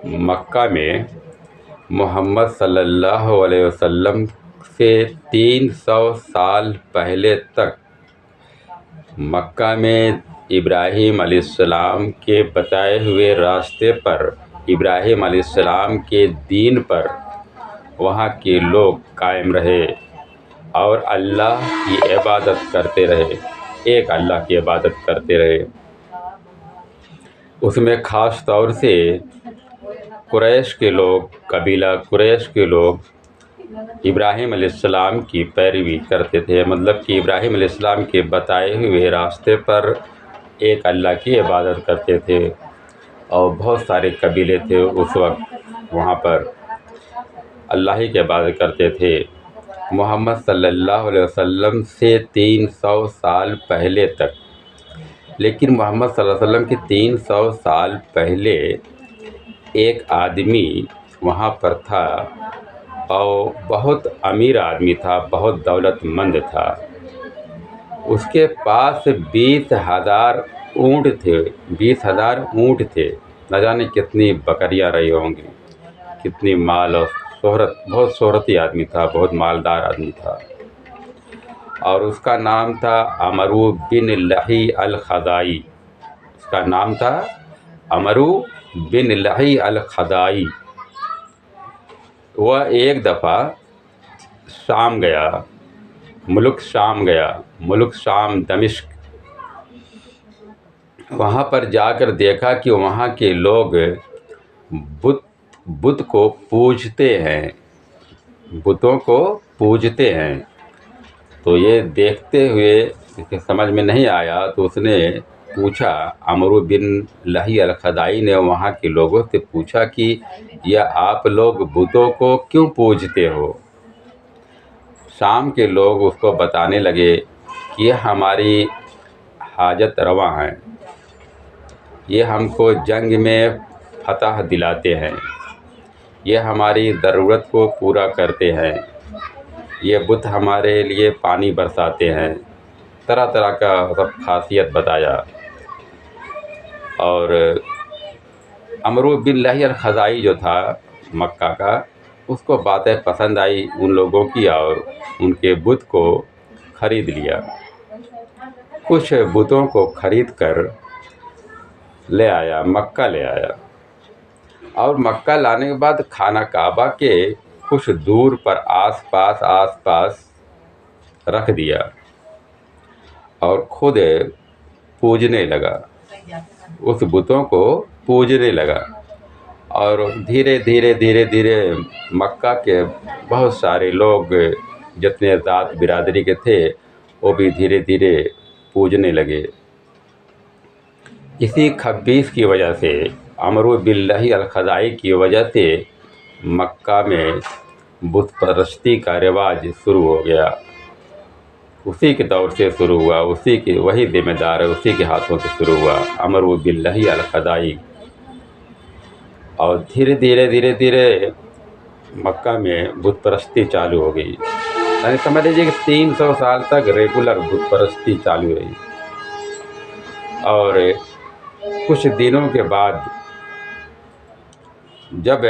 مکہ میں محمد صلی اللہ علیہ وسلم سے 300 سال پہلے تک مکہ میں ابراہیم علیہ السلام کے بتائے ہوئے راستے پر، ابراہیم علیہ السلام کے دین پر وہاں کے لوگ قائم رہے اور اللہ کی عبادت کرتے رہے، ایک اللہ کی عبادت کرتے رہے۔ اس میں خاص طور سے قریش کے لوگ، قبیلہ قریش کے لوگ ابراہیم علیہ السلام کی پیروی کرتے تھے، مطلب کہ ابراہیم علیہ السلام کے بتائے ہوئے راستے پر ایک اللہ کی عبادت کرتے تھے، اور بہت سارے قبیلے تھے اس وقت وہاں پر اللہ ہی کی عبادت کرتے تھے۔ محمد صلی اللہ علیہ وسلم سے 300 سال پہلے تک، لیکن محمد صلی اللہ علیہ وسلم کے 300 سال پہلے ایک آدمی وہاں پر تھا، اور بہت امیر آدمی تھا، بہت دولت مند تھا۔ اس کے پاس 20,000 اونٹ تھے، 20,000 اونٹ تھے، نہ جانے کتنی بکریاں رہی ہوں گی، کتنی مال اور شہرت، بہت شہرتی آدمی تھا، بہت مالدار آدمی تھا، اور اس کا نام تھا عمرو بن لہی الخزاعی۔ اس کا نام تھا عمرو بن لہی الخزاعی۔ وہ ایک دفعہ شام گیا، ملک شام دمشق۔ وہاں پر جا کر دیکھا کہ وہاں کے لوگ بت کو پوجتے ہیں، بتوں کو پوجتے ہیں۔ تو یہ دیکھتے ہوئے اسے سمجھ میں نہیں آیا، تو اس نے پوچھا، عمرو بن لہی الخزاعی نے وہاں کے لوگوں سے پوچھا کہ یہ آپ لوگ بتوں کو کیوں پوجتے ہو؟ شام کے لوگ اس کو بتانے لگے کہ یہ ہماری حاجت رواں ہیں، یہ ہم کو جنگ میں فتح دلاتے ہیں، یہ ہماری ضرورت کو پورا کرتے ہیں، یہ بت ہمارے لیے پانی برساتے ہیں، طرح طرح کا سب خاصیت بتایا۔ اور عمرو بن لہی الخزاعی جو تھا مکہ کا، اس کو باتیں پسند آئی ان لوگوں کی، اور ان کے بت کو خرید لیا۔ کچھ بتوں کو خرید کر لے آیا، مکہ لے آیا، اور مکہ لانے کے بعد خانہ کعبہ کے کچھ دور پر آس پاس رکھ دیا، اور خود پوجنے لگا، اس بتوں کو پوجنے لگا۔ اور دھیرے دھیرے مکہ کے بہت سارے لوگ جتنے ذات برادری کے تھے وہ بھی دھیرے دھیرے پوجنے لگے۔ اسی خبیث کی وجہ سے، عمرو بن لہی الخزاعی کی وجہ سے مکہ میں بت پرستی کا رواج شروع ہو گیا۔ اسی کے دور سے شروع ہوا، وہی ذمہ دار ہے، اسی کے ہاتھوں سے شروع ہوا، عمرو بن لہی الخزاعی۔ اور دھیرے دھیرے مکہ میں بت پرستی چالو ہو گئی، یعنی سمجھ لیجیے کہ 300 سال تک ریگولر بت پرستی چالو رہی۔ اور کچھ دنوں کے بعد جب